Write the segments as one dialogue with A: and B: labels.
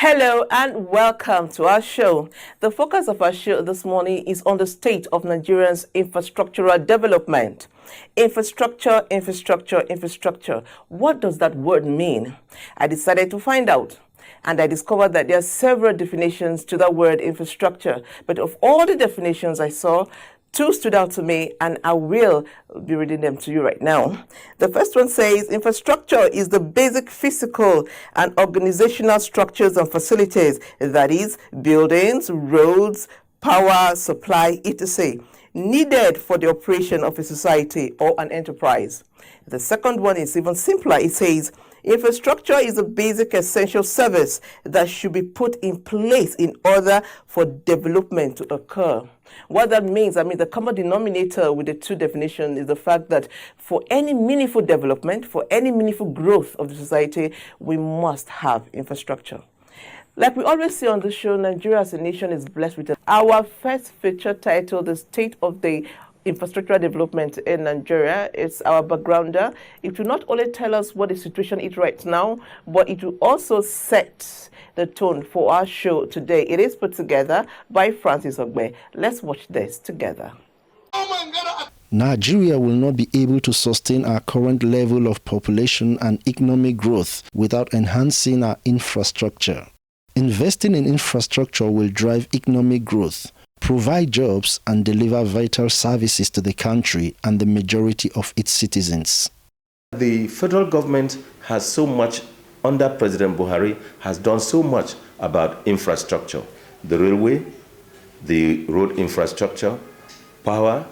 A: Hello and welcome to our show. The focus of our show this morning is on the state of Nigeria's infrastructural development. Infrastructure, infrastructure, infrastructure. What does that word mean? I decided to find out. And I discovered that there are several definitions to the word infrastructure. But of all the definitions I saw, two stood out to me, and I will be reading them to you right now. The first one says, infrastructure is the basic physical and organizational structures and facilities, that is, buildings, roads, power, supply, etc., needed for the operation of a society or an enterprise. The second one is even simpler. It says, infrastructure is a basic essential service that should be put in place in order for development to occur. What that means, the common denominator with the two definitions is the fact that for any meaningful development, for any meaningful growth of the society, we must have infrastructure. Like we always say on the show, Nigeria as a nation is blessed with it. Our first feature titled The State of the Infrastructural Development in Nigeria. It's our backgrounder. It will not only tell us what the situation is right now, but it will also set the tone for our show today. It is put together by Francis Ogbe. Let's watch this together.
B: Nigeria will not be able to sustain our current level of population and economic growth without enhancing our infrastructure. Investing in infrastructure will drive economic growth, provide jobs, and deliver vital services to the country and the majority of its citizens.
C: The federal government has so much, under President Buhari, has done so much about infrastructure. The railway, the road infrastructure, power,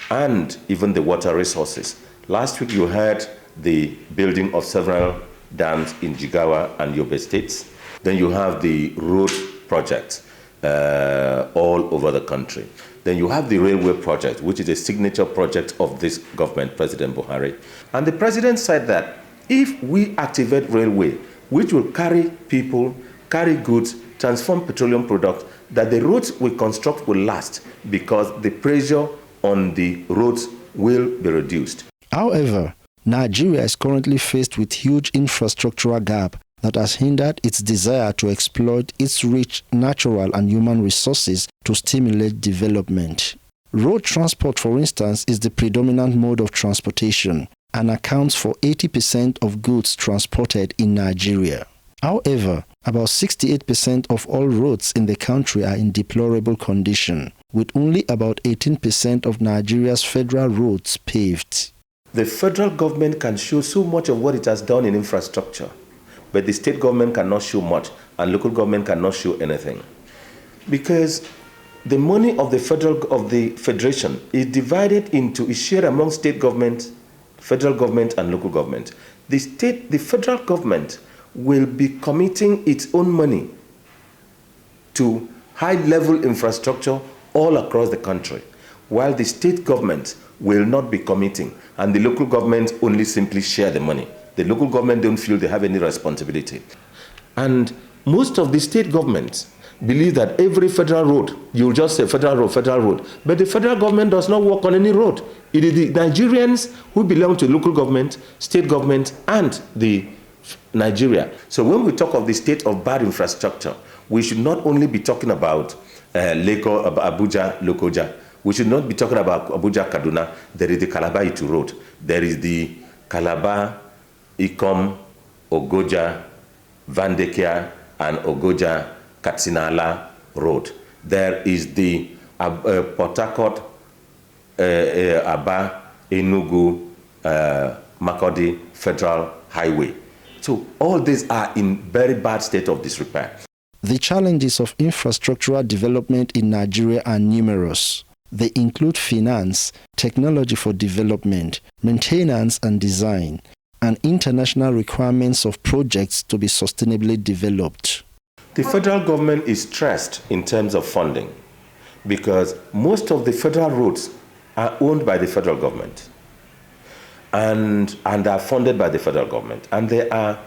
C: and even the water resources. Last week you heard the building of several dams in Jigawa and Yobe states. Then you have the road projects all over the country. Then you have the railway project, which is a signature project of this government, President Buhari. And the president said that if we activate railway, which will carry people, carry goods, transform petroleum products, that the roads we construct will last because the pressure on the roads will be reduced.
B: However, Nigeria is currently faced with huge infrastructural gap that has hindered its desire to exploit its rich natural and human resources to stimulate development. Road transport, for instance, is the predominant mode of transportation and accounts for 80% of goods transported in Nigeria. However, about 68% of all roads in the country are in deplorable condition, with only about 18% of Nigeria's federal roads paved.
C: The federal government can show so much of what it has done in infrastructure, but the state government cannot show much, and local government cannot show anything. Because the money of the federation is divided into, is shared among state government, federal government, and local government. The federal government will be committing its own money to high-level infrastructure all across the country, while the state government will not be committing, and the local government only simply share the money. The local government don't feel they have any responsibility. And most of the state governments believe that every federal road, you'll just say federal road, but the federal government does not work on any road. It is the Nigerians who belong to local government, state government, and the Nigeria. So when we talk of the state of bad infrastructure, we should not only be talking about Abuja, Lokoja. We should not be talking about Abuja, Kaduna. There is the Calabar-Itu road. There is the Calabar, Ikom, Ogoja, Vandekia, and Ogoja, Katsinala road. There is the Port Harcourt, Aba, Enugu, Makurdi Federal Highway. So all these are in very bad state of disrepair.
B: The challenges of infrastructural development in Nigeria are numerous. They include finance, technology for development, maintenance and design, and international requirements of projects to be sustainably developed.
C: The federal government is stressed in terms of funding because most of the federal roads are owned by the federal government and are funded by the federal government, and they are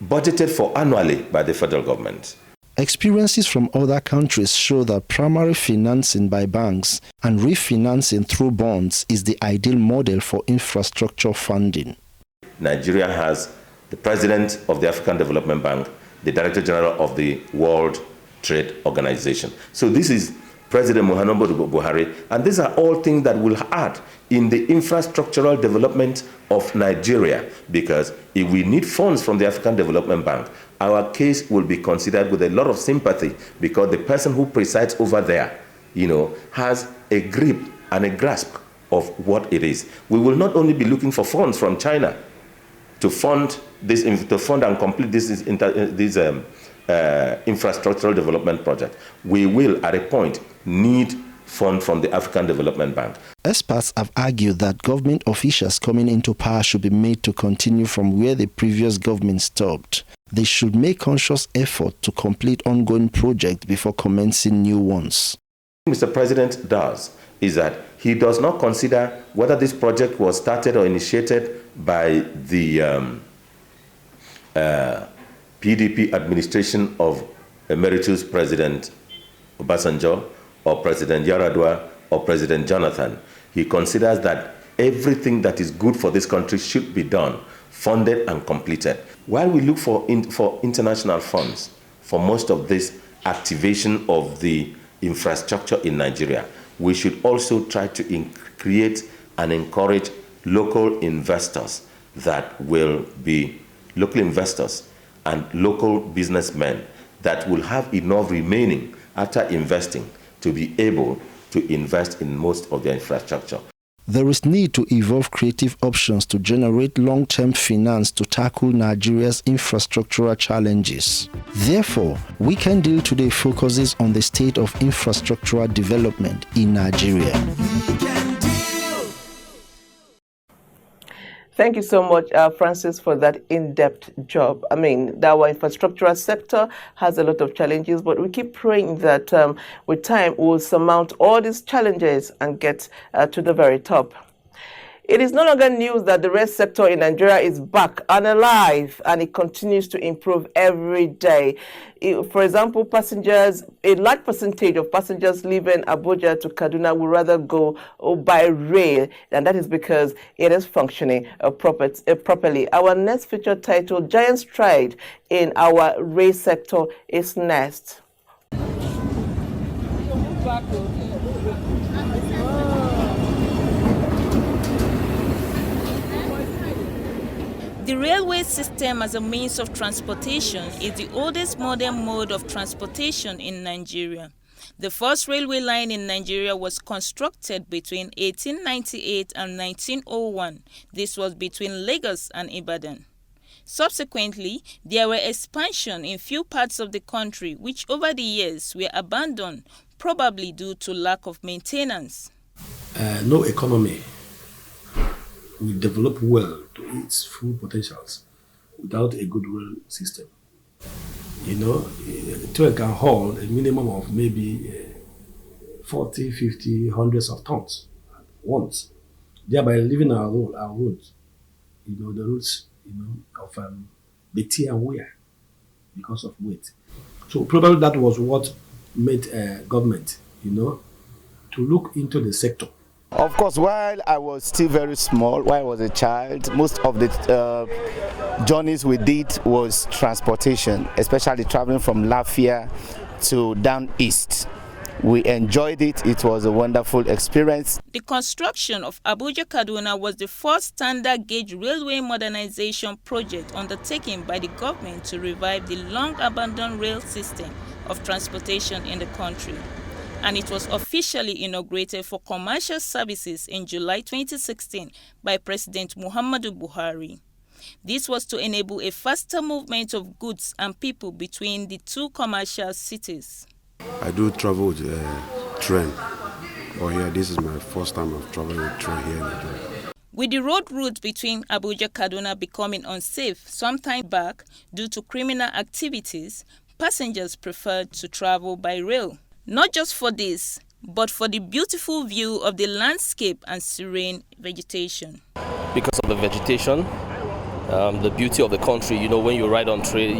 C: budgeted for annually by the federal government.
B: Experiences from other countries show that primary financing by banks and refinancing through bonds is the ideal model for infrastructure funding.
C: Nigeria has the president of the African Development Bank, the director general of the World Trade Organization. So this is President Muhammadu Buhari, and these are all things that will add in the infrastructural development of Nigeria, because if we need funds from the African Development Bank, our case will be considered with a lot of sympathy, because the person who presides over there, has a grip and a grasp of what it is. We will not only be looking for funds from China to fund this, to fund and complete this infrastructural development project. We will, at a point, need funds from the African Development Bank.
B: Experts have argued that government officials coming into power should be made to continue from where the previous government stopped. They should make conscious effort to complete ongoing projects before commencing new ones.
C: What Mr. President does is that he does not consider whether this project was started or initiated by the PDP administration of Emeritus President Obasanjo or President Yaradua or President Jonathan. He considers that everything that is good for this country should be done, funded and completed. While we look for international funds for most of this activation of the infrastructure in Nigeria, we should also try to create and encourage local investors that will be local investors and local businessmen that will have enough remaining after investing to be able to invest in most of their infrastructure.
B: There is need to evolve creative options to generate long-term finance to tackle Nigeria's infrastructural challenges. Therefore, We Can Deal today focuses on the state of infrastructural development in Nigeria.
A: Thank you so much, Francis, for that in-depth job. I mean, our infrastructural sector has a lot of challenges, but we keep praying that with time we'll surmount all these challenges and get to the very top. It is no longer news that the rail sector in Nigeria is back and alive, and it continues to improve every day. For example, a large percentage of passengers leaving Abuja to Kaduna would rather go by rail, and that is because it is functioning properly. Our next feature titled Giant Stride in Our Rail Sector is next.
D: The railway system as a means of transportation is the oldest modern mode of transportation in Nigeria. The first railway line in Nigeria was constructed between 1898 and 1901. This was between Lagos and Ibadan. Subsequently, there were expansion in few parts of the country which over the years were abandoned, probably due to lack of maintenance.
E: No economy will develop well to its full potentials without a good rail system. Train can haul a minimum of maybe 40, 50, hundreds of tons at once, thereby leaving our roads, the roads, of the tear and wear because of weight. So probably that was what made government, to look into the sector.
F: Of course, while I was still very small, while I was a child, most of the journeys we did was transportation, especially traveling from Lafia to down east. We enjoyed it. It was a wonderful experience.
D: The construction of Abuja-Kaduna was the first standard gauge railway modernization project undertaken by the government to revive the long-abandoned rail system of transportation in the country. And it was officially inaugurated for commercial services in July 2016 by President Muhammadu Buhari. This was to enable a faster movement of goods and people between the two commercial cities.
G: I do travel with train, but here this is my first time of traveling with train here in Nigeria.
D: With the road route between Abuja-Kaduna becoming unsafe sometime back due to criminal activities, passengers preferred to travel by rail. Not just for this, but for the beautiful view of the landscape and serene vegetation.
H: Because of the vegetation, the beauty of the country, when you ride on train,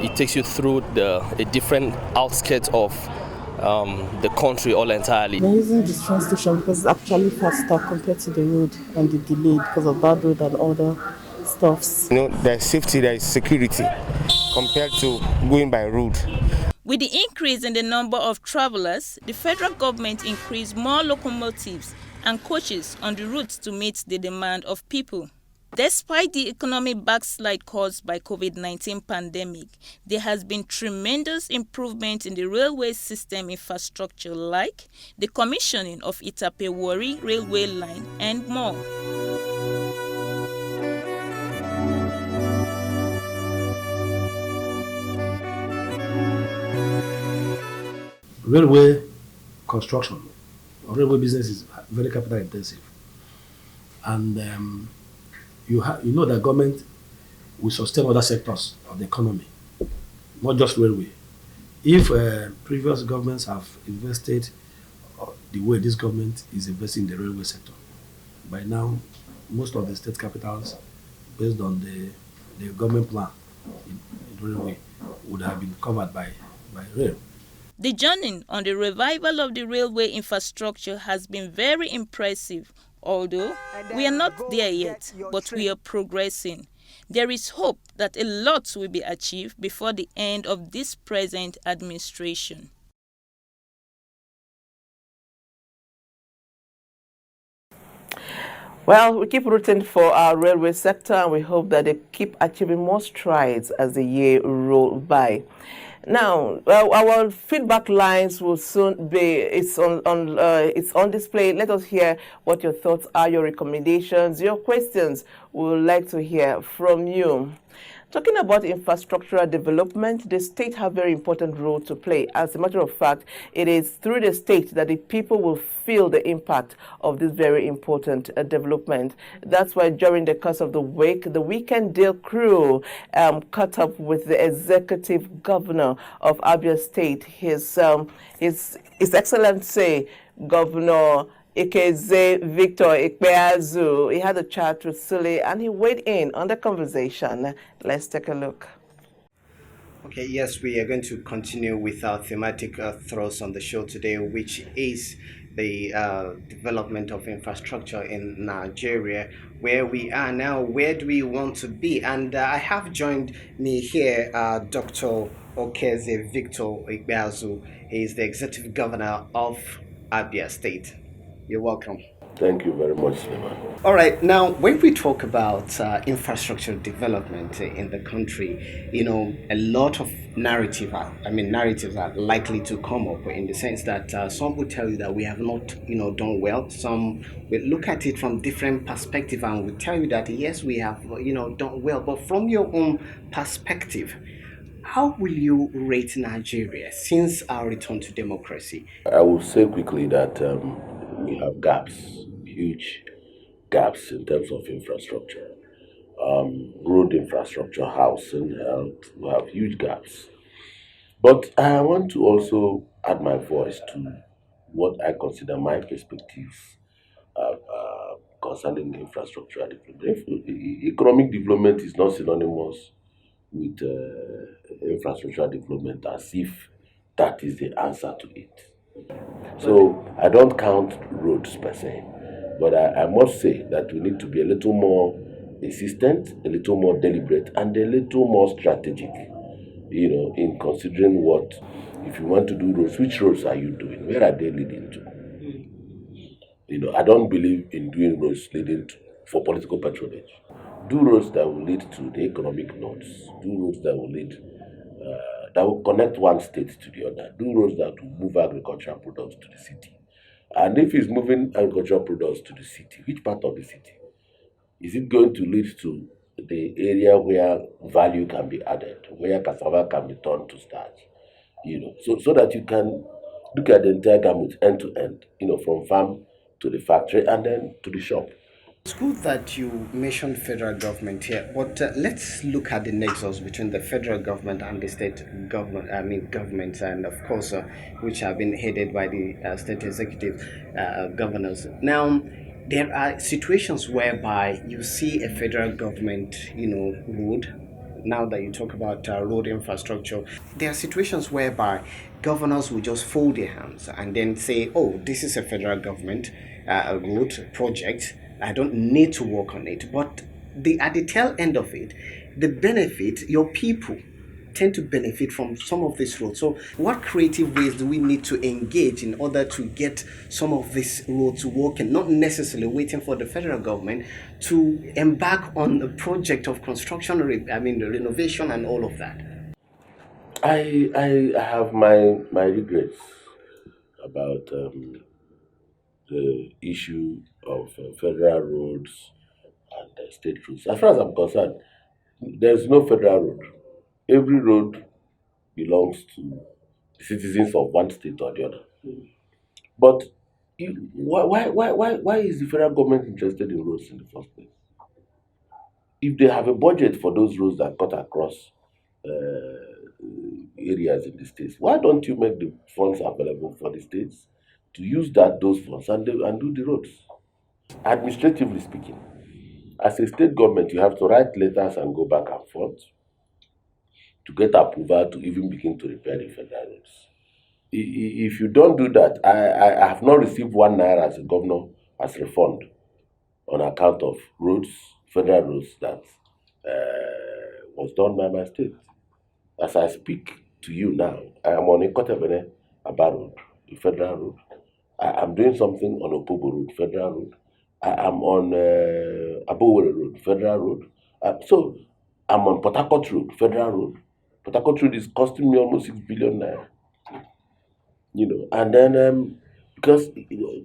H: it takes you through a different outskirts of the country all entirely.
I: We're using this train station because it's actually faster compared to the road and the delay because of bad road and other stuffs.
F: There's safety, there is security compared to going by road.
D: With the increase in the number of travelers, the federal government increased more locomotives and coaches on the routes to meet the demand of people. Despite the economic backslide caused by COVID-19 pandemic, there has been tremendous improvement in the railway system infrastructure like the commissioning of Itape-Warri railway line and more.
E: Railway construction or railway business is very capital intensive, and you know that government will sustain other sectors of the economy, not just railway. If previous governments have invested the way this government is investing in the railway sector, by now most of the state capitals, based on the government plan in railway, would have been covered by rail.
D: The journey on the revival of the railway infrastructure has been very impressive, although we are not there yet, but we are progressing. There is hope that a lot will be achieved before the end of this present administration.
A: Well, we keep rooting for our railway sector, and we hope that they keep achieving more strides as the year rolls by. Now, our feedback lines will soon be, it's on display. Let us hear what your thoughts are, your recommendations, your questions. We would like to hear from you. Talking about infrastructural development, the state have very important role to play. As a matter of fact, it is through the state that the people will feel the impact of this very important development. That's why during the course of the week, the Weekend Deal crew caught up with the executive governor of Abia State, His Excellency Governor Ikeze Victor Ikpeazu. He had a chat with Sule and he weighed in on the conversation. Let's take a look.
J: Okay, yes, we are going to continue with our thematic thrust on the show today, which is the development of infrastructure in Nigeria. Where we are now, where do we want to be? And I have joined me here Dr. Ikeze Victor Ikpeazu. He is the executive governor of Abia State. You're welcome.
C: Thank you very much, Suleiman.
J: All right. Now, when we talk about infrastructure development in the country, a lot of narratives are likely to come up in the sense that some will tell you that we have not, done well. Some will look at it from different perspective and will tell you that, yes, we have, done well. But from your own perspective, how will you rate Nigeria since our return to democracy?
C: I will say quickly that we have gaps, huge gaps in terms of infrastructure. Road infrastructure, housing, health, we have huge gaps. But I want to also add my voice to what I consider my perspectives concerning infrastructure development. Economic development is not synonymous with infrastructure development as if that is the answer to it. So I don't count roads per se, but I must say that we need to be a little more insistent, a little more deliberate, and a little more strategic, in considering what, if you want to do roads, which roads are you doing? Where are they leading to? I don't believe in doing roads for political patronage. Do roads that will lead to the economic nodes. Do roads that will lead that will connect one state to the other. Do roads that will move agricultural products to the city. And if it's moving agricultural products to the city, which part of the city? Is it going to lead to
K: the area where value can be added, where cassava can be turned to starch, so that you can look at the entire gamut end to end, from farm to the factory and then to the shop.
J: It's good that you mentioned federal government here, but let's look at the nexus between the federal government and the state government. I mean, governments, and of course, which have been headed by the state executive governors. Now, there are situations whereby you see a federal government, road. Now that you talk about road infrastructure, there are situations whereby governors will just fold their hands and then say, "Oh, this is a federal government road project. I don't need to work on it." But at the tail end of it, the benefit, your people tend to benefit from some of this roads. So, what creative ways do we need to engage in order to get some of these roads working? Not necessarily waiting for the federal government to embark on a project of construction, the renovation and all of that.
K: I have my regrets about the issue of federal roads and state roads. As far as I'm concerned, there's no federal road. Every road belongs to the citizens of one state or the other. But why is the federal government interested in roads in the first place? If they have a budget for those roads that cut across areas in the states, why don't you make the funds available for the states to use those funds and do the roads? Administratively speaking, as a state government, you have to write letters and go back and forth to get approval to even begin to repair the federal roads. If you don't do that, I have not received 1 naira as a governor as refund on account of roads, federal roads that was done by my state. As I speak to you now, I am on a Kotebene Aba road, a federal road. I am doing something on Opobo road, federal road. I am on Abowere road, federal road. So I'm on Port Harcourt road, federal road. Port Harcourt road is costing me almost 6 billion naira. And then because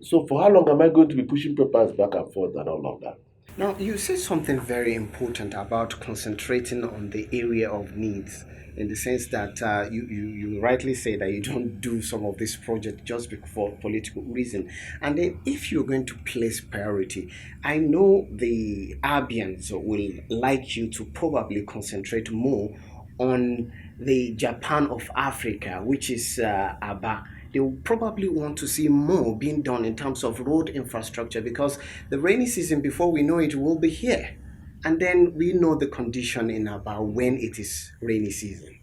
K: so for how long am I going to be pushing papers back and forth and all of that?
J: Now, you said something very important about concentrating on the area of needs, in the sense that you rightly say that you don't do some of this project just for political reason. And then if you're going to place priority, I know the Abians will like you to probably concentrate more on the Japan of Africa, which is Aba. They will probably want to see more being done in terms of road infrastructure, because the rainy season, before we know it, will be here. And then we know the condition in Aba when it is rainy season.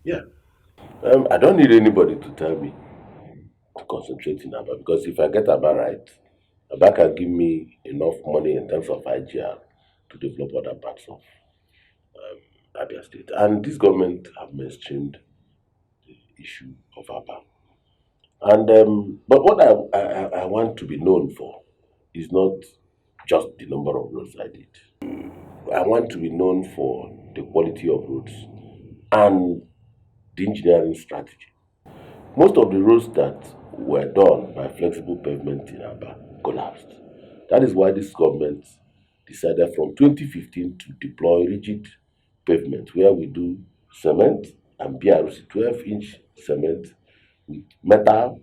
K: Yeah. I don't need anybody to tell me to concentrate in Aba, because if I get Aba right, Aba can give me enough money in terms of IGR to develop other parts of Abia State. And this government have mainstreamed the issue of Aba. And but what I want to be known for is not just the number of roads I did. I want to be known for the quality of roads and the engineering strategy. Most of the roads that were done by flexible pavement in Aba collapsed. That is why this government decided from 2015 to deploy rigid pavement, where we do cement and BRC 12-inch cement with metal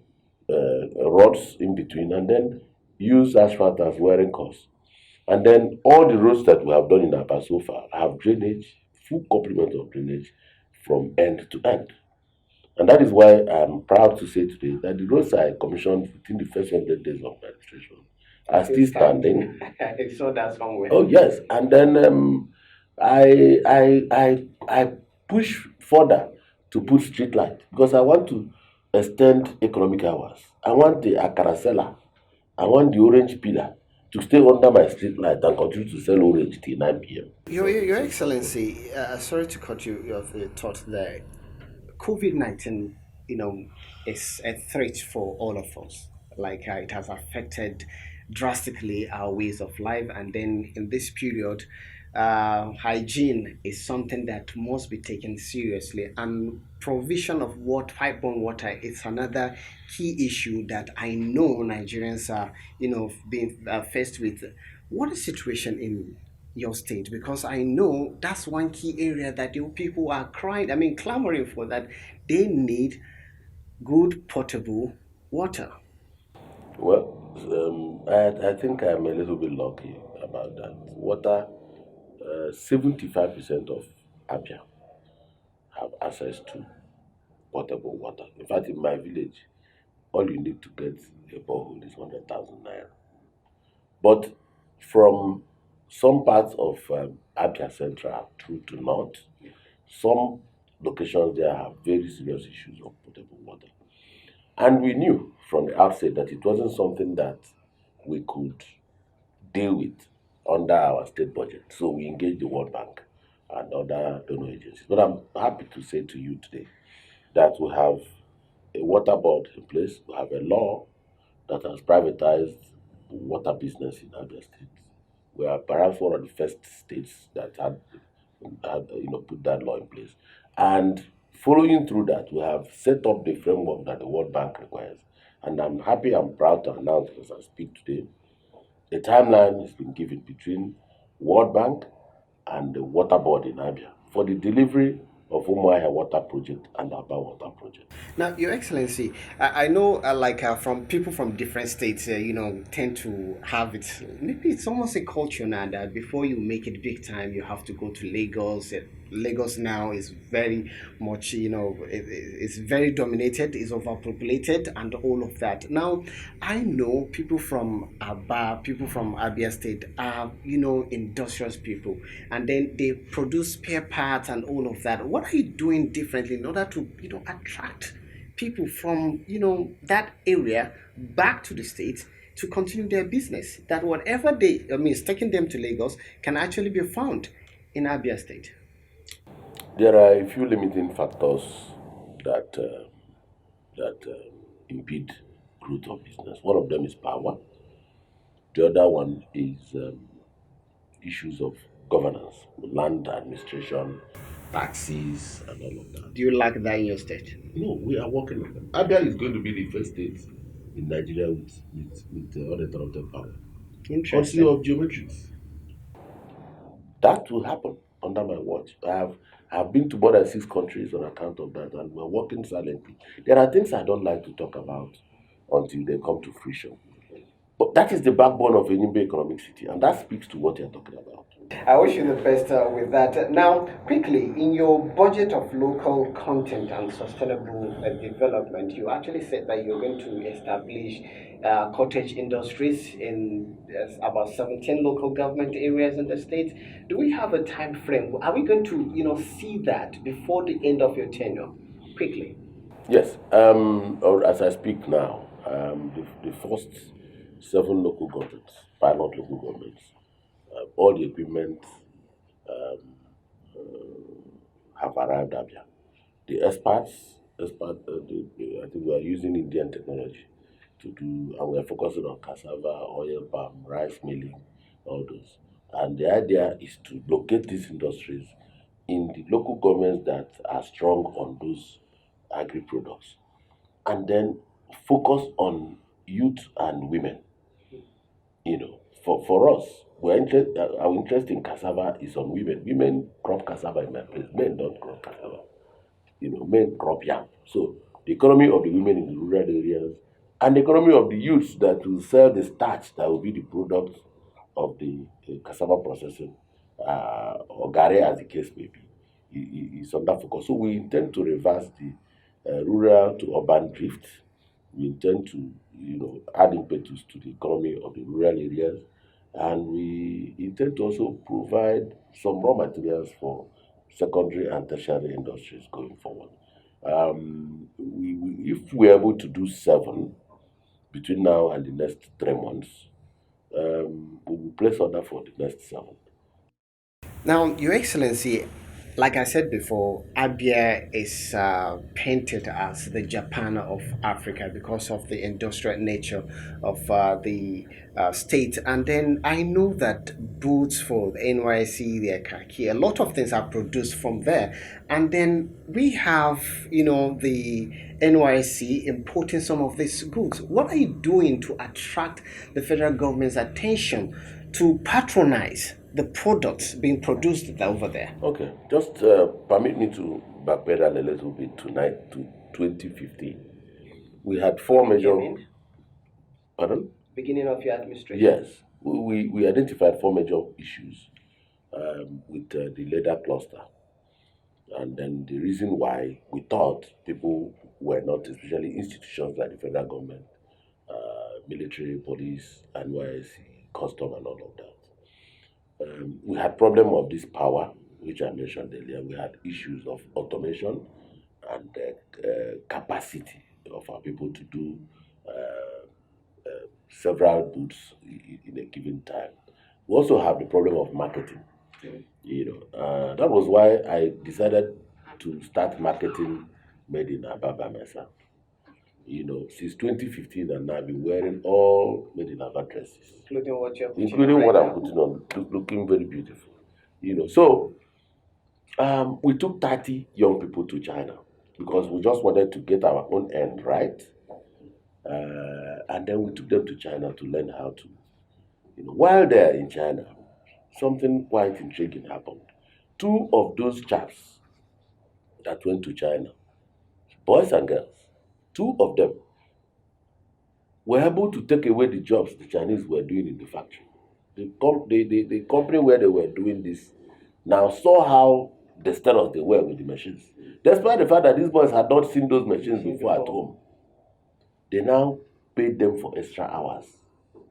K: rods in between, and then use asphalt as wearing course. And then all the roads that we have done in Aba so far have drainage, full complement of drainage from end to end. And that is why I'm proud to say today that the roads I commissioned within the first 100 days of my administration are still standing.
J: I saw that somewhere.
K: Oh yes, and then I push further to put street light, because I want to extend economic hours. I want the Akarasela, I want the orange pillar to stay under my street light and continue to sell orange till 9 p.m.
J: Your Excellency, sorry to cut you off the thought there. COVID-19, is a threat for all of us. Like it has affected drastically our ways of life, and then in this period, hygiene is something that must be taken seriously, and provision of pipe-borne water is another key issue that I know Nigerians are, being faced with. What is the situation in your state? Because I know that's one key area that you people are crying, I mean, clamoring for, that they need good potable water.
K: Well, I think I'm a little bit lucky about that. Water, 75% of Abia have access to potable water. In fact, in my village, all you need to get a borehole is 100,000 naira. But from some parts of Abia Central through to North, some locations there have very serious issues of potable water. And we knew from the outset that it wasn't something that we could deal with under our state budget. So we engaged the World Bank and other donor agencies. But I'm happy to say to you today that we have a water board in place. We have a law that has privatized water business in Abia State. We are perhaps one of the first states that had put that law in place. And following through that, we have set up the framework that the World Bank requires. And I'm happy and proud to announce as I speak today, a timeline has been given between World Bank and the water board in Abia for the delivery of Umuahia Water Project and Aba Water Project.
J: Now, Your Excellency, I know, from people from different states, tend to have it. Maybe it's almost a culture now that before you make it big time, you have to go to Lagos. Lagos now is very much, it's very dominated, is overpopulated, and all of that. Now, I know people from Aba, people from Abia State are, industrious people, and then they produce spare parts and all of that. What are you doing differently in order to, attract people from that area back to the states to continue their business, that whatever is taking them to Lagos can actually be found in Abia State?
K: There are a few limiting factors that impede growth of business. One of them is power. The other one is issues of governance, land administration, taxes, and all of that.
J: Do you lack that in your state?
K: No, we are working on them. Abia is going to be the first state in Nigeria with uninterrupted power.
J: Interesting.
K: Also of geometrics. That will happen under my watch. I have been to more than 6 countries on account of that, and we're working silently. There are things I don't like to talk about until they come to fruition. But that is the backbone of a Nimbe economic city, and that speaks to what you're talking about.
J: I wish you the best with that. Now, quickly, in your budget of local content and sustainable development, you actually said that you're going to establish cottage industries in about 17 local government areas in the state. Do we have a time frame? Are we going to, see that before the end of your tenure? Quickly.
K: Yes, or as I speak now, the first 7 local governments, pilot local governments, all the equipment have arrived at Abia. The I think we are using Indian technology to do, and we are focusing on cassava, oil palm, rice milling, all those. And the idea is to locate these industries in the local governments that are strong on those agri products, and then focus on youth and women. For us, our interest in cassava is on women. Women crop cassava in my place. Men don't crop cassava. Men crop yam. So the economy of the women in the rural areas and the economy of the youths that will sell the starch that will be the product of the cassava processing, or gare as the case may be, is under focus. So we intend to reverse the rural to urban drift. We intend to, add impetus to the economy of the rural areas, and we intend to also provide some raw materials for secondary and tertiary industries going forward. If we're able to do 7 between now and the next 3 months, we will place order for the next 7.
J: Now, Your Excellency, like I said before, Abia is painted as the Japan of Africa because of the industrial nature of the state. And then I know that boots for the NYC, the khaki, a lot of things are produced from there. And then we have, the NYC importing some of these goods. What are you doing to attract the federal government's attention to patronize the products being produced over there?
K: Okay, just permit me to backpedal a little bit tonight to 2015. We had four major. Pardon?
J: Beginning of your administration?
K: Yes, we identified four major issues with the leather cluster. And then the reason why we thought people were not, especially institutions like the federal government, military, police, NYSC, custom, and all of that. We had problem of this power, which I mentioned earlier. We had issues of automation and capacity of our people to do several booths in a given time. We also have the problem of marketing. That was why I decided to start marketing Made in Aba by myself. Since 2015, and I've been wearing all Made in Aba dresses,
J: Including what you're putting
K: including
J: on
K: what
J: right
K: I'm
J: now?
K: putting on, looking very beautiful. So we took 30 young people to China because we just wanted to get our own end right. And then we took them to China to learn how to, while they're in China, something quite intriguing happened. Two of those chaps that went to China, boys and girls, two of them were able to take away the jobs the Chinese were doing in the factory. The company where they were doing this now saw how dexterous they were with the machines. Despite the fact that these boys had not seen those machines before at home, they now paid them for extra hours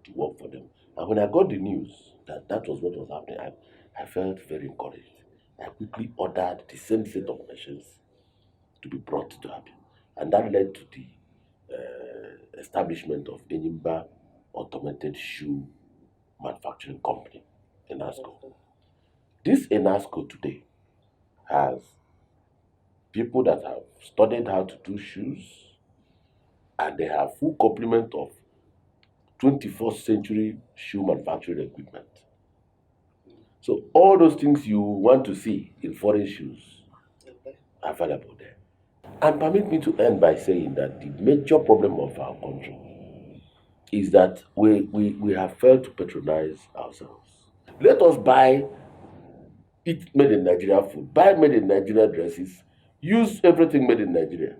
K: to work for them. And when I got the news that that was what was happening, I felt very encouraged. I quickly ordered the same set of machines to be brought to Abia. And that led to the establishment of Enyimba Automated Shoe Manufacturing Company, ENASCO. This ENASCO today has people that have studied how to do shoes, and they have full complement of 21st century shoe manufacturing equipment. So all those things you want to see in foreign shoes are available there. And permit me to end by saying that the major problem of our country is that we have failed to patronize ourselves. Let us eat made in Nigeria food, buy made in Nigeria dresses, use everything made in Nigeria.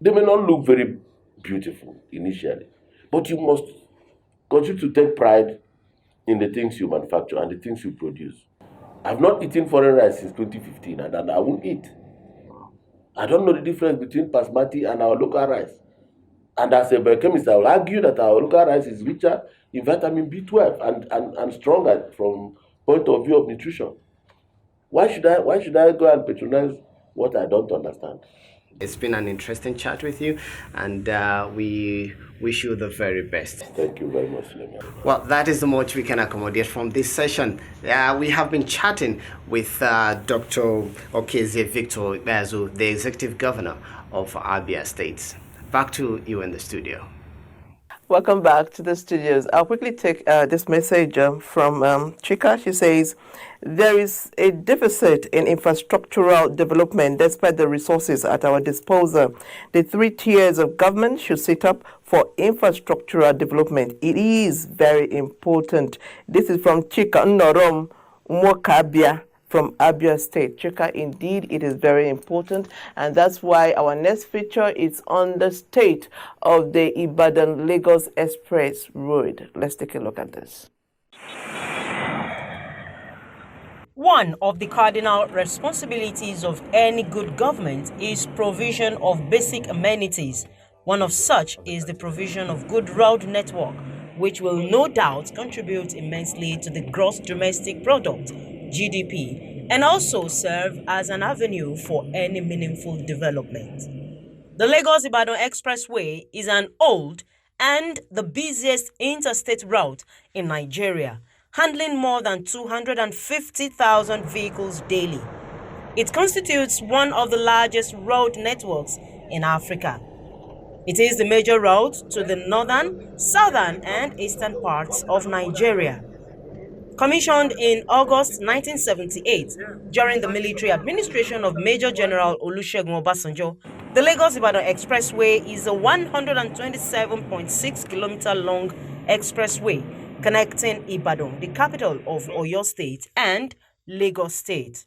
K: They may not look very beautiful initially, but you must continue to take pride in the things you manufacture and the things you produce. I've not eaten foreign rice since 2015, and I won't eat. I don't know the difference between basmati and our local rice. And as a biochemist, I will argue that our local rice is richer in vitamin B12 and stronger from point of view of nutrition. Why should I go and patronize what I don't understand?
J: It's been an interesting chat with you, and we wish you the very best.
K: Thank you very much, Suleiman.
J: Well, that is the much we can accommodate from this session. We have been chatting with Dr. Okeze Victor Ibeazu, the Executive Governor of Abia State. Back to you in the studio.
A: Welcome back to the studios. I'll quickly take this message from Chika. She says, there is a deficit in infrastructural development despite the resources at our disposal. The 3 tiers of government should set up for infrastructural development. It is very important. This is from Chika Nnorom Mwokabia from Abia State. Chika, indeed, it is very important, and that's why our next feature is on the state of the Ibadan-Lagos Express Road. Let's take a look at this.
L: One of the cardinal responsibilities of any good government is provision of basic amenities. One of such is the provision of good road network, which will no doubt contribute immensely to the gross domestic product, GDP, and also serve as an avenue for any meaningful development. The Lagos-Ibadan Expressway is an old and the busiest interstate route in Nigeria, handling more than 250,000 vehicles daily. It constitutes one of the largest road networks in Africa. It is the major route to the northern, southern, and eastern parts of Nigeria. Commissioned in August 1978 during the military administration of Major General Olusegun Obasanjo, the Lagos-Ibadan Expressway is a 127.6 kilometer long expressway connecting Ibadan, the capital of Oyo State, and Lagos State.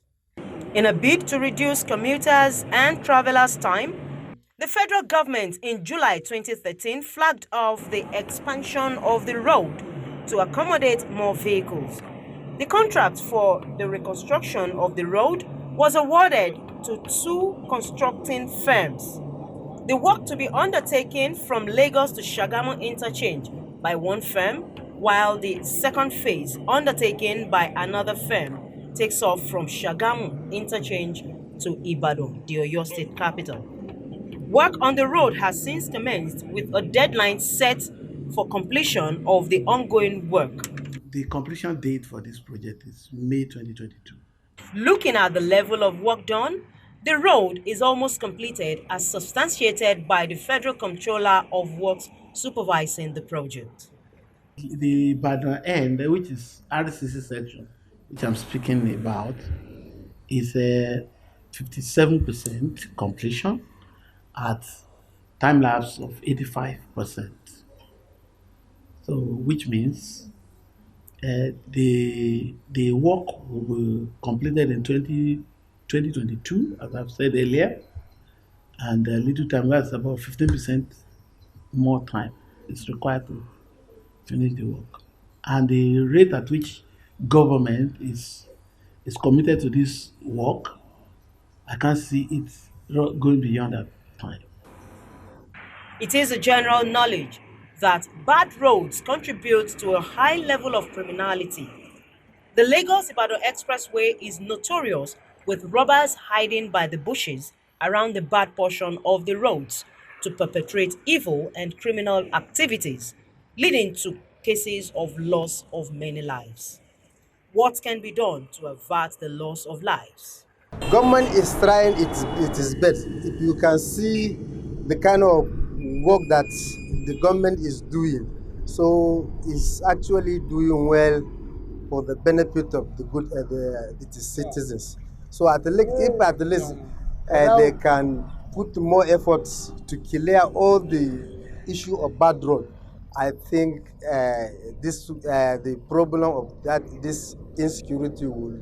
L: In a bid to reduce commuters and travelers' time, the federal government in July 2013 flagged off the expansion of the road to accommodate more vehicles. The contract for the reconstruction of the road was awarded to two constructing firms. The work to be undertaken from Lagos to Shagamu interchange by one firm, while the second phase undertaken by another firm takes off from Shagamu interchange to Ibadan, the Oyo State capital. Work on the road has since commenced with a deadline set for completion of the ongoing work.
E: The completion date for this project is May 2022.
L: Looking at the level of work done, the road is almost completed as substantiated by the Federal Comptroller of Works supervising the project.
E: The Ibadan end, which is RCC section, which I'm speaking about, is a 57% completion at time lapse of 85%. So, which means the work will be completed in 2022, as I've said earlier, and a little time, that's about 15% more time is required to finish the work. And the rate at which government is committed to this work, I can't see it going beyond that time.
L: It is a general knowledge that bad roads contribute to a high level of criminality. The Lagos-Ibadan Expressway is notorious with robbers hiding by the bushes around the bad portion of the roads to perpetrate evil and criminal activities, leading to cases of loss of many lives. What can be done to avert the loss of lives?
M: Government is trying its best. If you can see the kind of work that the government is doing, so it's actually doing well for the benefit of the good its citizens. So at least, if at least they can put more efforts to clear all the issue of bad road, I think the problem of this insecurity will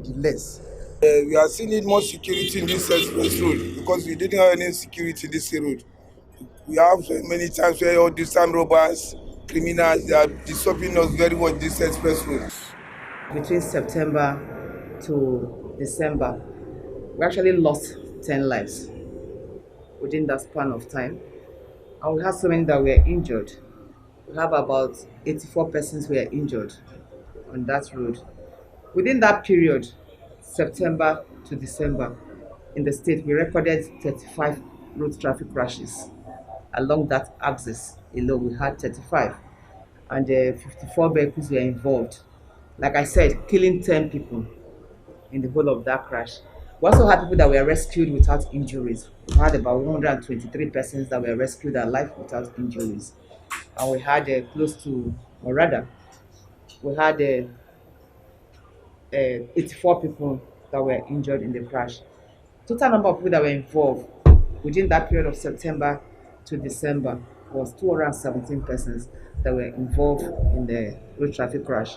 M: be less.
N: We are still need more security in this express road because we didn't have any security in this road. We have many times where all these time robbers, criminals, they are disturbing us very much this express road.
O: Between September to December, we actually lost 10 lives within that span of time. And we have so many that were injured. We have about 84 persons who were injured on that road. Within that period, September to December, in the state, we recorded 35 road traffic crashes. Along that axis alone, we had 35, and 54 vehicles were involved. Like I said, killing 10 people in the whole of that crash. We also had people that were rescued without injuries. We had about 123 persons that were rescued alive without injuries. And we had close to, or rather, we had 84 people that were injured in the crash. Total number of people that were involved within that period of September to December was 217 persons that were involved in the road traffic crash.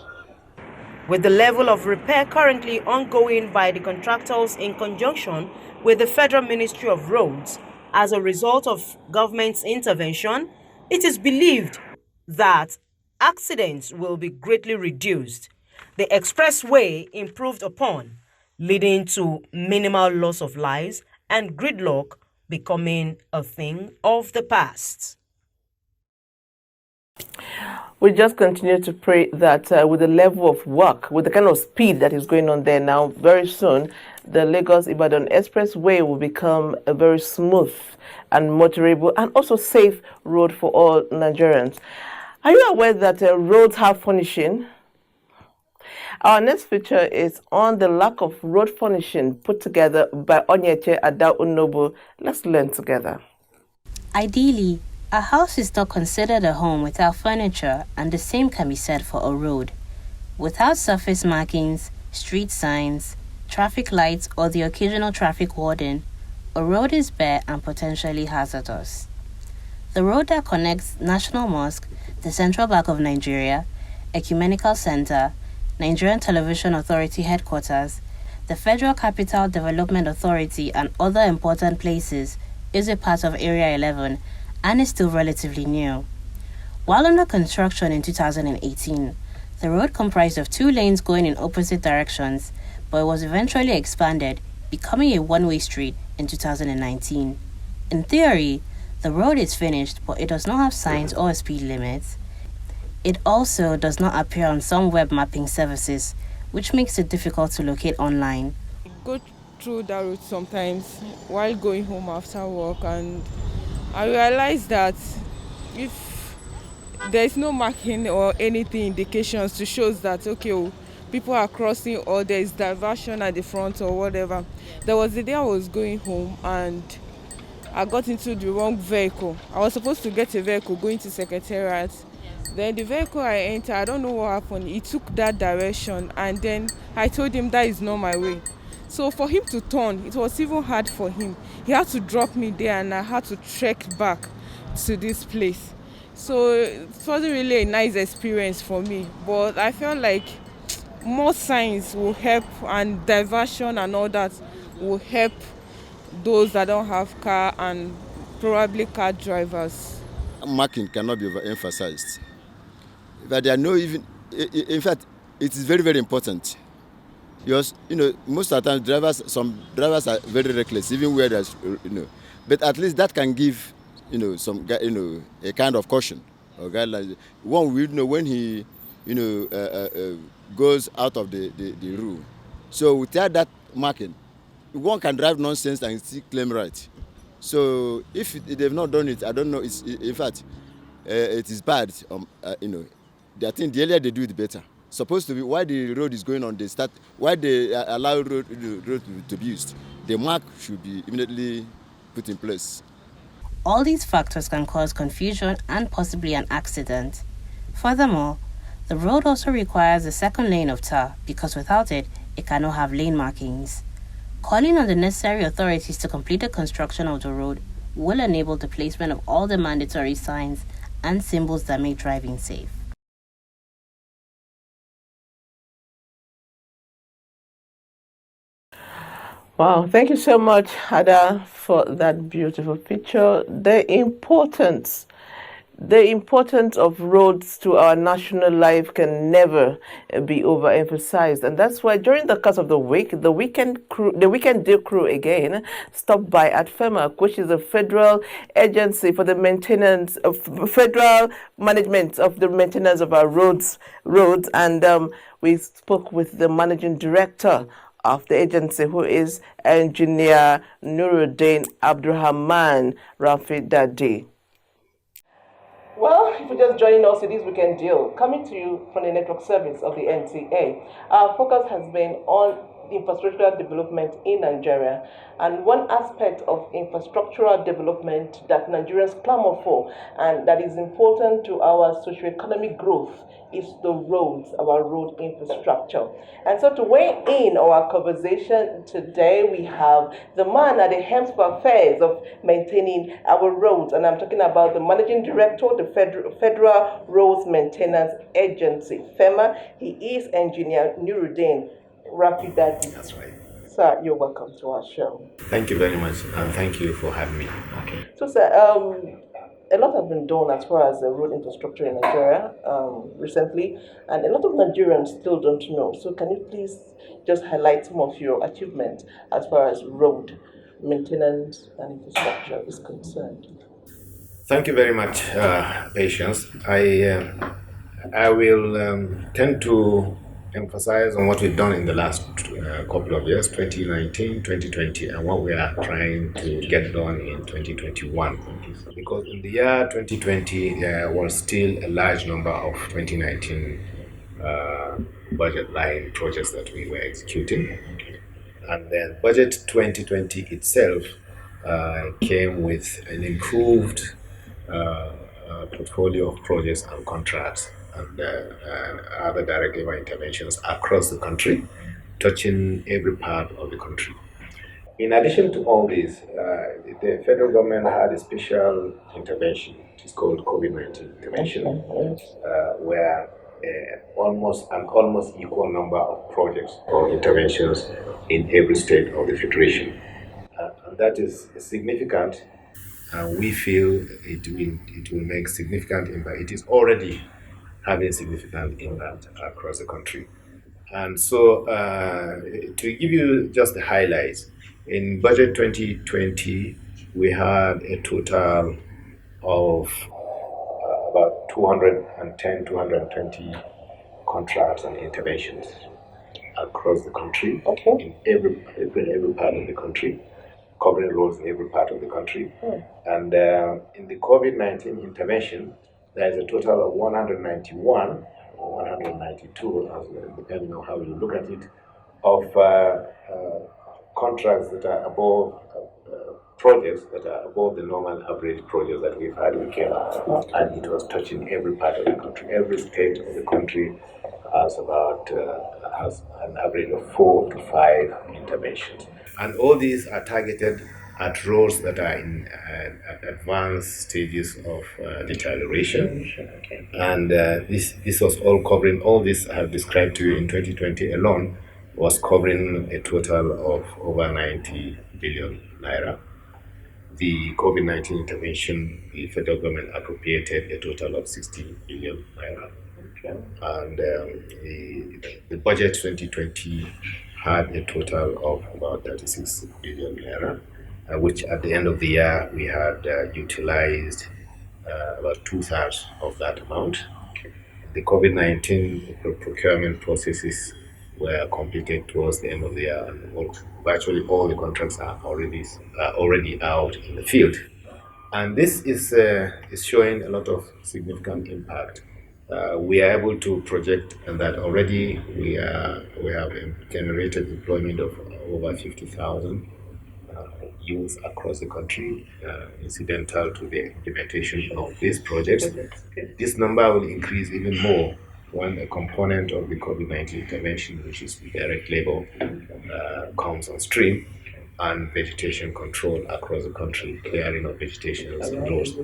L: With the level of repair currently ongoing by the contractors in conjunction with the Federal Ministry of Roads, as a result of government's intervention, it is believed that accidents will be greatly reduced, the expressway improved upon, leading to minimal loss of lives and gridlock becoming a thing of the past.
A: We just continue to pray that with the level of work, with the kind of speed that is going on there now, very soon, the Lagos-Ibadan Expressway will become a very smooth and motorable and also safe road for all Nigerians. Are you aware that roads have furnishing? Our next feature is on the lack of road furnishing put together by Onyeche Ada Unobu. Let's learn together.
P: Ideally, a house is not considered a home without furniture, and the same can be said for a road. Without surface markings, street signs, traffic lights, or the occasional traffic warden, a road is bare and potentially hazardous. The road that connects National Mosque, the Central Bank of Nigeria, Ecumenical Center, Nigerian Television Authority Headquarters, the Federal Capital Development Authority, and other important places, is a part of Area 11 and is still relatively new. While under construction in 2018, the road comprised of 2 lanes going in opposite directions, but it was eventually expanded, becoming a one-way street in 2019. In theory, the road is finished, but it does not have signs or a speed limit. It also does not appear on some web mapping services, which makes it difficult to locate online.
Q: I go through that route sometimes while going home after work, and I realize that if there is no marking or anything indications to show that people are crossing or there is diversion at the front or whatever. There was the day I was going home and I got into the wrong vehicle. I was supposed to get a vehicle going to Secretariat. Then the vehicle I entered, I don't know what happened. He took that direction, and then I told him that is not my way. So for him to turn, it was even hard for him. He had to drop me there, and I had to trek back to this place. So it wasn't really a nice experience for me. But I felt like more signs will help, and diversion and all that will help those that don't have car and probably car drivers.
R: Marking cannot be overemphasized. But there are no even, in fact, it is very, very important. Because, most of the time some drivers are very reckless, even where there's, but at least that can give, some, a kind of caution or guidelines. One will know when he, goes out of the rule. So without that marking, one can drive nonsense and still claim right. So if they've not done it, I don't know. In fact, it is bad. I think the earlier they do it, better. Supposed to be why the road is going on. Why they allow road to be used. The mark should be immediately put in place.
P: All these factors can cause confusion and possibly an accident. Furthermore, the road also requires a second lane of tar because without it, it cannot have lane markings. Calling on the necessary authorities to complete the construction of the road will enable the placement of all the mandatory signs and symbols that make driving safe.
A: Wow, thank you so much, Ada, for that beautiful picture. The importance of roads to our national life can never be overemphasized, and that's why during the course of the week, the weekend day crew again stopped by at FEMAC, which is a federal agency for the maintenance of federal management of the maintenance of our roads, and we spoke with the managing director of the agency, who is Engineer Nuruddin Abdurrahman Rafi Dadi. Well, if you're just joining us, it is Weekend Deal, coming to you from the network service of the NTA. Our focus has been on infrastructural development in Nigeria, and one aspect of infrastructural development that Nigerians clamor for and that is important to our socio-economic growth is the roads, our road infrastructure. And so to weigh in on our conversation today, we have the man at the helm of affairs of maintaining our roads, and I'm talking about the Managing Director of the Federal Roads Maintenance Agency, FEMA. He is Engineer Nuruddin Rafi Dadi.
S: That's right.
A: Sir, you're welcome to our show.
S: Thank you very much, and thank you for having me. Okay.
A: So, sir, a lot has been done as far as the road infrastructure in Nigeria recently, and a lot of Nigerians still don't know. So, can you please just highlight some of your achievements as far as road maintenance and infrastructure is concerned?
S: Thank you very much, Patience. I will tend to emphasize on what we've done in the last couple of years, 2019, 2020, and what we are trying to get done in 2021. Because in the year 2020, there was still a large number of 2019 budget line projects that we were executing. And then budget 2020 itself came with an improved portfolio of projects and contracts and other direct labor interventions across the country, touching every part of the country. In addition to all this, the federal government had a special intervention, which is called COVID-19 intervention, where almost an almost equal number of projects or interventions in every state of the federation. And that is significant. And we feel it will make significant impact. It is already having significant impact across the country. And so, to give you just the highlights, in budget 2020, we had a total of about 210, 220 contracts and interventions across the country, in every part of the country, covering roads in every part of the country. And in the COVID-19 intervention, there is a total of 191 or 192, depending on how you look at it, of contracts that are above projects that are above the normal average projects that we've had in Kenya. And it was touching every part of the country. Every state of the country has an average of 4 to 5 interventions. And all these are targeted at roads that are in at advanced stages of deterioration. And this was all covering, all this I have described to you in 2020 alone was covering a total of over 90 billion naira. The COVID-19 intervention, the federal government appropriated a total of 16 billion naira. And the budget 2020 had a total of about 36 billion naira, which at the end of the year we had utilized about two-thirds of that amount. The COVID-19 procurement processes were completed towards the end of the year, and virtually all the contracts are already out in the field. And this is showing a lot of significant impact. We are able to project that already we have generated employment of over 50,000 youth across the country, incidental to the implementation of these projects. This number will increase even more when a component of the COVID-19 intervention, which is direct labor, comes on stream, and vegetation control across the country, clearing of vegetation and roads,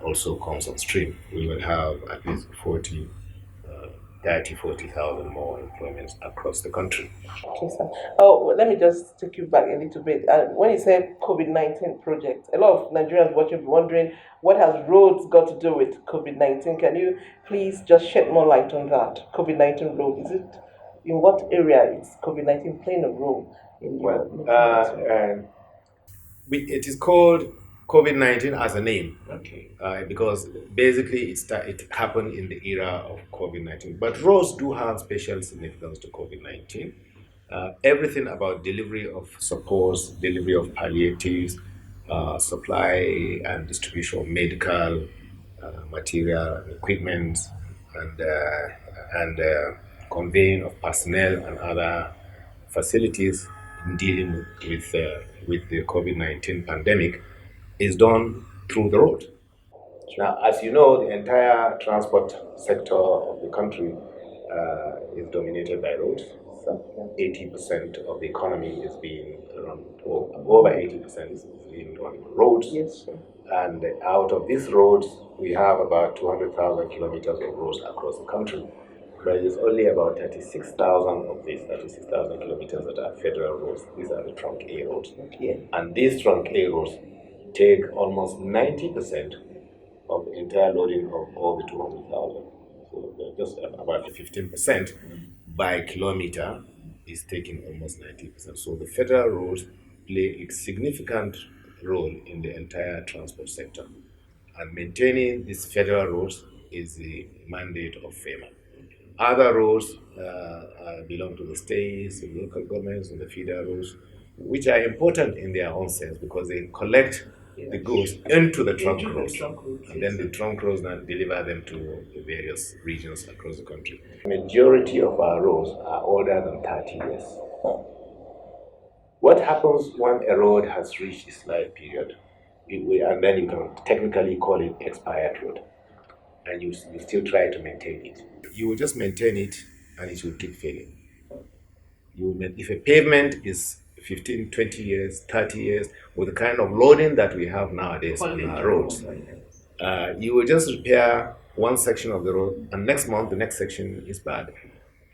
S: also comes on stream. We will have at least 40,000 more employments across the country.
A: Okay, sir. Oh, let me just take you back a little bit. When you say COVID-19 project, a lot of Nigerians watching will be wondering what has roads got to do with COVID-19. Can you please just shed more light on that? COVID-19 road, is it in what area is COVID-19 playing a role in your
S: it is called COVID-19 as a name, because basically it happened in the era of COVID-19. But roads do have special significance to COVID-19. Everything about delivery of supports, delivery of palliatives, supply and distribution of medical material and equipment, and conveying of personnel and other facilities in dealing with the COVID-19 pandemic is done through the road. Now, as you know, the entire transport sector of the country is dominated by roads. 80% of the economy is being run, or over 80% is being run on roads.
A: Yes, sir.
S: And out of these roads, we have about 200,000 kilometers of roads across the country. But it's only about 36,000 of these 36,000 kilometers that are federal roads. These are the trunk A roads.
A: Okay.
S: And these trunk A roads take almost 90% of the entire loading of all the 200,000. So just about 15% by kilometer is taking almost 90%. So the federal roads play a significant role in the entire transport sector. And maintaining these federal roads is the mandate of FEMA. Other roads belong to the states, the local governments, and the feeder roads, which are important in their own sense because they collect the goods into the trunk roads, and then the trunk roads now deliver them to the various regions across the country. Majority of our roads are older than 30 years. What happens when a road has reached its life period, and then you can technically call it expired road, and you still try to maintain it? You will just maintain it, and it will keep failing. If a pavement is 15, 20 years, 30 years, with the kind of loading that we have nowadays on our roads, you will just repair one section of the road, and next month the next section is bad.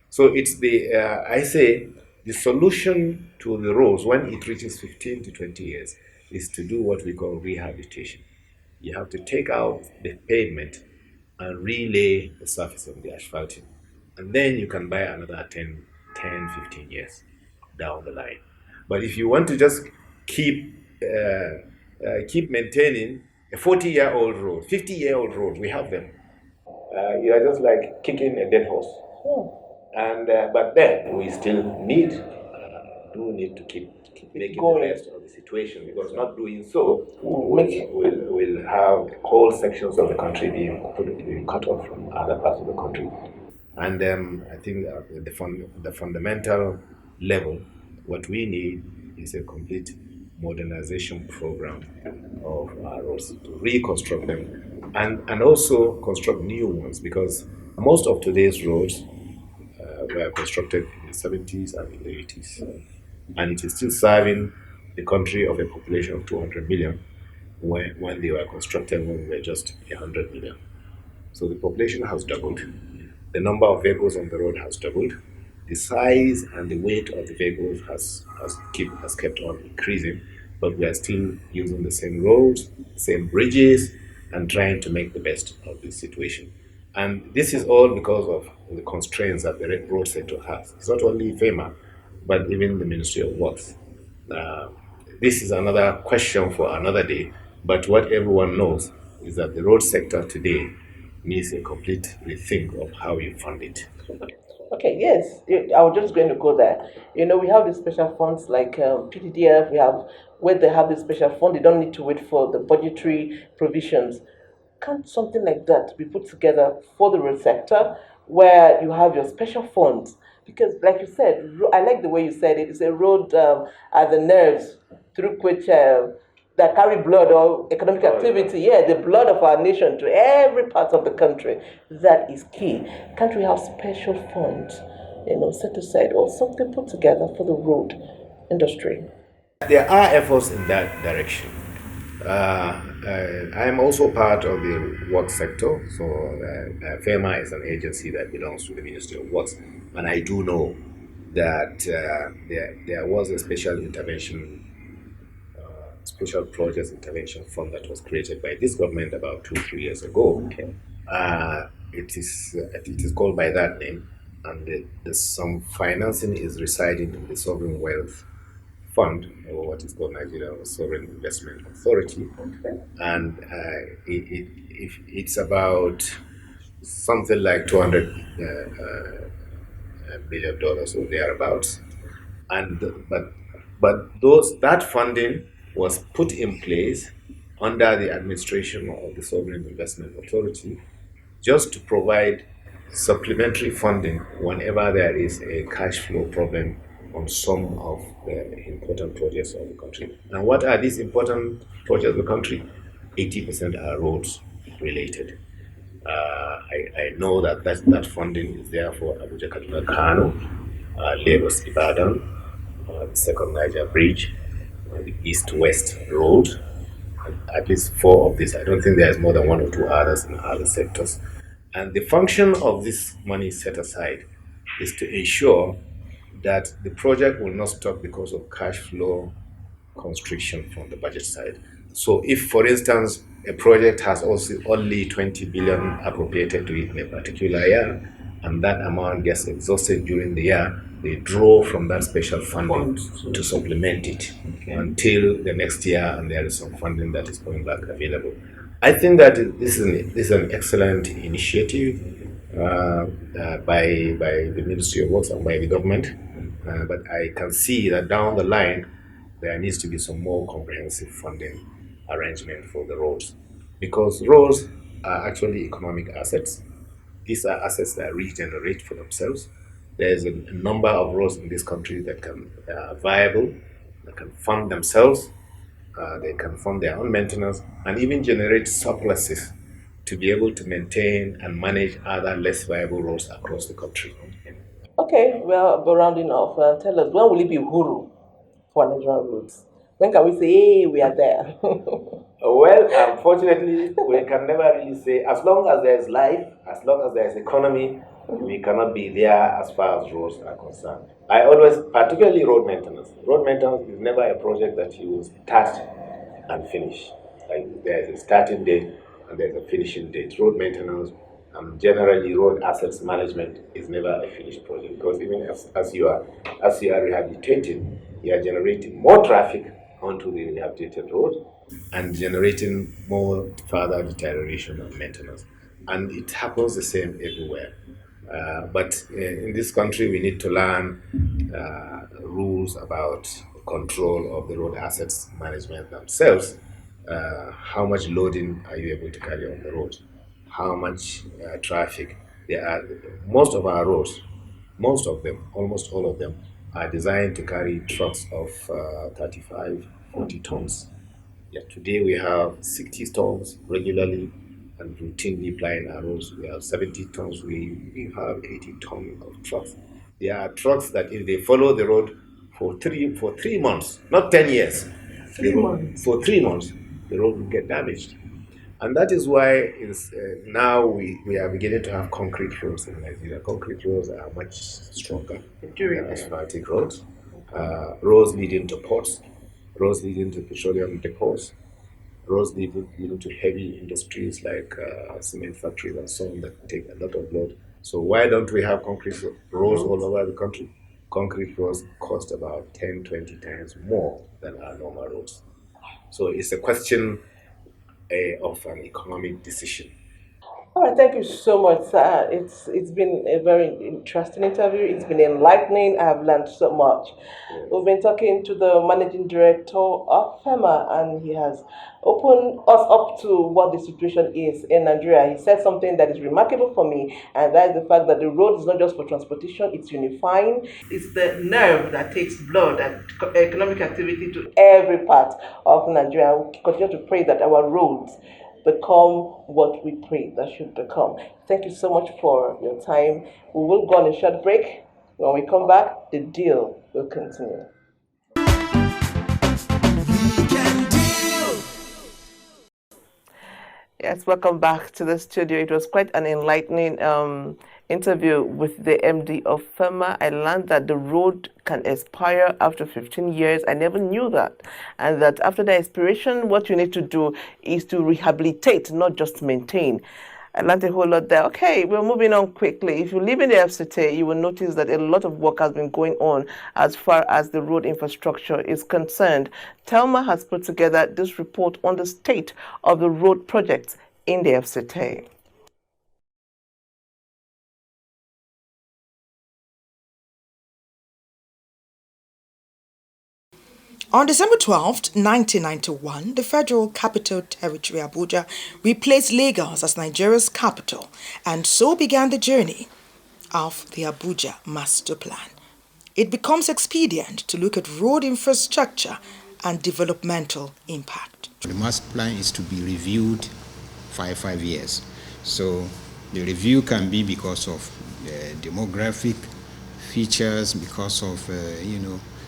S: So it's I say the solution to the roads when it reaches 15 to 20 years is to do what we call rehabilitation. You have to take out the pavement and relay the surface of the asphalting. And then you can buy another 10, 15 years down the line. But if you want to just keep maintaining a 40-year-old road, 50-year-old road, we have them. You are just like kicking a dead horse. And but then we still do need to keep making the best of the situation, because not doing so will have whole sections of the country being cut off from other parts of the country. And I think the fundamental level, what we need is a complete modernization program of our roads to reconstruct them and also construct new ones, because most of today's roads were constructed in the 70s and in the 80s. And it is still serving the country of a population of 200 million when they were constructed when we were just 100 million. So the population has doubled. The number of vehicles on the road has doubled. The size and the weight of the vehicles has kept on increasing, but we are still using the same roads, same bridges, and trying to make the best of this situation. And this is all because of the constraints that the road sector has. It's not only FEMA, but even the Ministry of Works. Uh, this is another question for another day, but what everyone knows is that the road sector today needs a complete rethink of how you fund it.
A: Okay, yes, I was just going to go there. We have these special funds like PTDF, we have where they have this special fund, they don't need to wait for the budgetary provisions. Can't something like that be put together for the road sector where you have your special funds? Because, like you said, I like the way you said it, it's a road at the nerves through which that carry blood or economic activity, yeah, the blood of our nation to every part of the country. That is key. Can't we have special funds, set aside or something put together for the road industry?
S: There are efforts in that direction. I am also part of the work sector, so FEMA is an agency that belongs to the Ministry of Works, and I do know that there was a special projects intervention fund that was created by this government about 2, 3 years ago. Okay. It is called by that name, and some financing is residing in the sovereign wealth fund, or what is called Nigeria Sovereign Investment Authority. Okay. And it's about something like $200 or thereabouts. And that funding was put in place under the administration of the Sovereign Investment Authority, just to provide supplementary funding whenever there is a cash flow problem on some of the important projects of the country. And what are these important projects of the country? 80% are roads related. I know that funding is there for Abuja Kaduna Kano, Lagos Ibadan, the second Niger Bridge, the East West Road, at least 4 of these. I don't think there's more than 1 or 2 others in other sectors. And the function of this money set aside is to ensure that the project will not stop because of cash flow constriction from the budget side. So if, for instance, a project has also only 20 billion appropriated to it in a particular year, and that amount gets exhausted during the year, they draw from that special funding to supplement it until the next year, and there is some funding that is coming back available. I think that this is an excellent initiative by the Ministry of Works and by the government, but I can see that down the line there needs to be some more comprehensive funding arrangement for the roads, because roads are actually economic assets. These are assets that regenerate for themselves. There's a number of roads in this country that can viable, that can fund themselves, they can fund their own maintenance, and even generate surpluses to be able to maintain and manage other less viable roads across the country.
A: Okay, well, but rounding off, tell us, when will it be Uhuru for Nigerian roads? When can we say, hey, we are there?
S: Well, unfortunately, we can never really say, as long as there is life, as long as there is economy, we cannot be there as far as roads are concerned. I always, particularly road maintenance is never a project that you start and finish. Like there's a starting date and there's a finishing date. Road maintenance and generally road assets management is never a finished project, because even as you are rehabilitating, you are generating more traffic onto the rehabilitated road and generating more further deterioration of maintenance. And it happens the same everywhere. But in this country, we need to learn rules about control of the road assets management themselves. How much loading are you able to carry on the road? How much traffic? There are most of our roads, most of them, almost all of them, are designed to carry trucks of 35, 40 tons. Yet today we have 60 tons regularly and routinely plying our roads. We have 70 tons, we have 80 tons of trucks. There are trucks that if they follow the road for 3 months, not 10 years, for 3 months, the road will get damaged. And that is why now we are beginning to have concrete roads in Nigeria. Concrete roads are much stronger than asphaltic roads. Roads leading to ports, roads leading to petroleum depots, roads leading to heavy industries like cement factories and so on that take a lot of load. So why don't we have concrete roads all over the country? Concrete roads cost about 10, 20 times more than our normal roads. So it's a question of an economic decision.
A: All right, thank you so much, sir. It's been a very interesting interview. It's been enlightening. I have learned so much. We've been talking to the managing director of FEMA, and he has opened us up to what the situation is in Nigeria. He said something that is remarkable for me, and that is the fact that the road is not just for transportation; it's unifying. It's the nerve that takes blood and economic activity to every part of Nigeria. We continue to pray that our roads become what we pray that should become. Thank you so much for your time. We will go on a short break. When we come back, the deal will continue. Yes, welcome back to the studio. It was quite an enlightening interview with the MD of FEMA. I learned that the road can expire after 15 years. I never knew that. And that after the expiration, what you need to do is to rehabilitate, not just maintain. I learned a whole lot there. Okay, we're moving on quickly. If you live in the FCT, you will notice that a lot of work has been going on as far as the road infrastructure is concerned. Telma has put together this report on the state of the road projects in the FCT.
T: On December 12, 1991, the Federal Capital Territory Abuja replaced Lagos as Nigeria's capital, and so began the journey of the Abuja Master Plan. It becomes expedient to look at road infrastructure and developmental impact.
U: The master plan is to be reviewed 5 years. So the review can be because of demographic features, because of,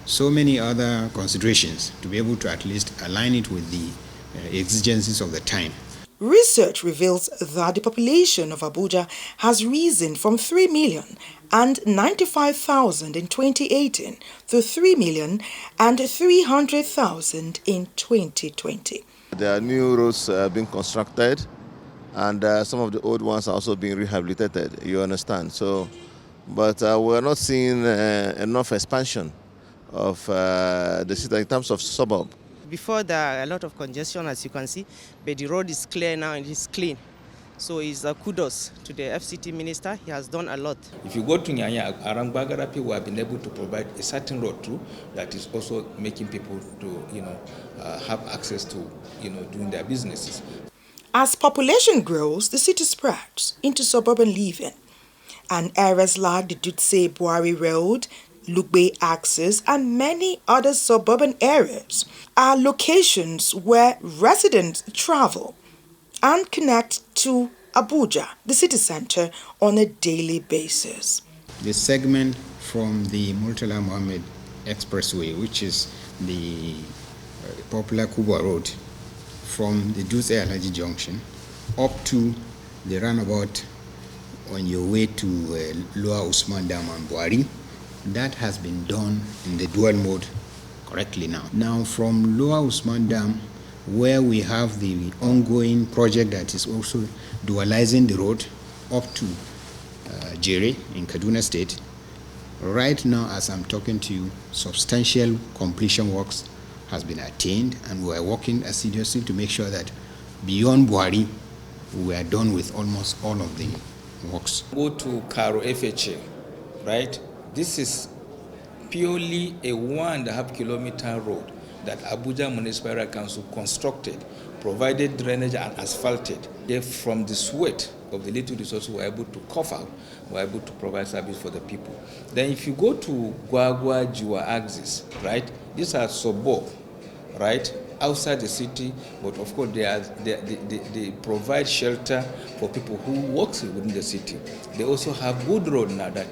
U: so many other considerations to be able to at least align it with the exigencies of the time.
T: Research reveals that the population of Abuja has risen from 3,095,000 in 2018 to 3,300,000 in 2020.
V: There are new roads being constructed, and some of the old ones are also being rehabilitated, you understand. So, but we're not seeing enough expansion of the city in terms of suburb.
W: Before there are a lot of congestion, as you can see, but the road is clear now and it's clean. So it's kudos to the FCT minister. He has done a lot.
X: If you go to Nyanya, around Bagarapi, we have been able to provide a certain road too that is also making people to, have access to, doing their businesses.
T: As population grows, the city spreads into suburban living, and areas like the Dutse Buari Road, Lugbe Axis, and many other suburban areas are locations where residents travel and connect to Abuja, the city center, on a daily basis.
U: The segment from the Murtala Mohammed Expressway, which is the popular Kubwa Road, from the Dutse Alaji Junction up to the roundabout on your way to Lower Usman Dam and Buari. That has been done in the dual mode correctly now. Now from Lower Usman Dam, where we have the ongoing project that is also dualizing the road up to Jere in Kaduna State, right now as I'm talking to you, substantial completion works has been attained, and we are working assiduously to make sure that beyond Buhari, we are done with almost all of the works.
X: Go to Karo FHA, right? This is purely a 1.5 kilometer road that Abuja Municipal Council constructed, provided drainage and asphalted. If from the sweat of the little resources we're able to cover, we're able to provide service for the people. Then if you go to Gwagwa Jiwa axis, right, these are suburbs, right, outside the city, but of course they provide shelter for people who work within the city. They also have good road now that,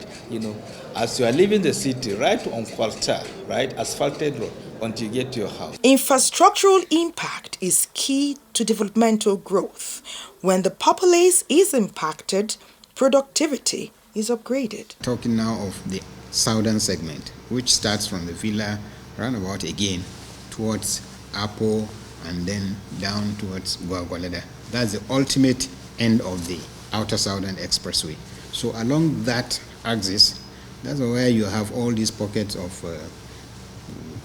X: as you are leaving the city, right on Kwalta, right, asphalted road, until you get to your house.
T: Infrastructural impact is key to developmental growth. When the populace is impacted, productivity is upgraded.
U: Talking now of the southern segment, which starts from the Villa roundabout again towards Apo and then down towards Gwagwalada. That's the ultimate end of the outer southern expressway. So along that axis, that's where you have all these pockets of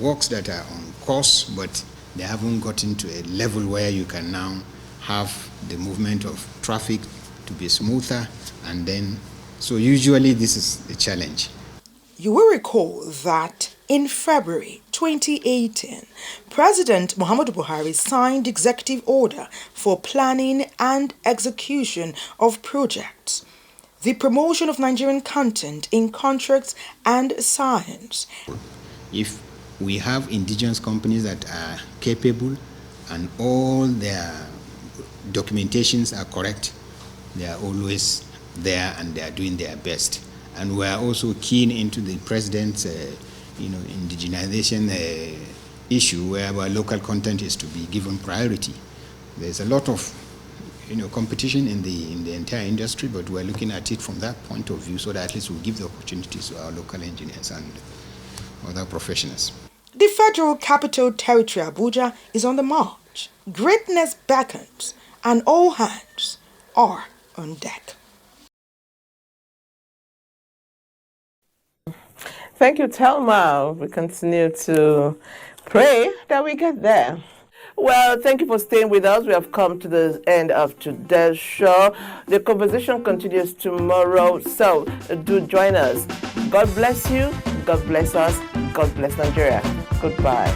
U: works that are on course, but they haven't gotten to a level where you can now have the movement of traffic to be smoother, and then, so usually this is a challenge.
T: You will recall that in February 2018, President Muhammadu Buhari signed Executive Order for Planning and Execution of Projects, the promotion of Nigerian content in contracts and science.
U: If we have indigenous companies that are capable and all their documentations are correct, they are always there and they are doing their best. And we are also keen into the president's indigenization issue, whereby local content is to be given priority. There's a lot of competition in the entire industry, but we're looking at it from that point of view, so that at least we'll give the opportunities to our local engineers and other professionals.
T: The Federal Capital Territory, Abuja, is on the march. Greatness beckons, and all hands are on deck.
A: Thank you, Telma. We continue to pray that we get there. Well, thank you for staying with us. We have come to the end of today's show. The conversation continues tomorrow, so do join us. God bless you. God bless us. God bless Nigeria. Goodbye.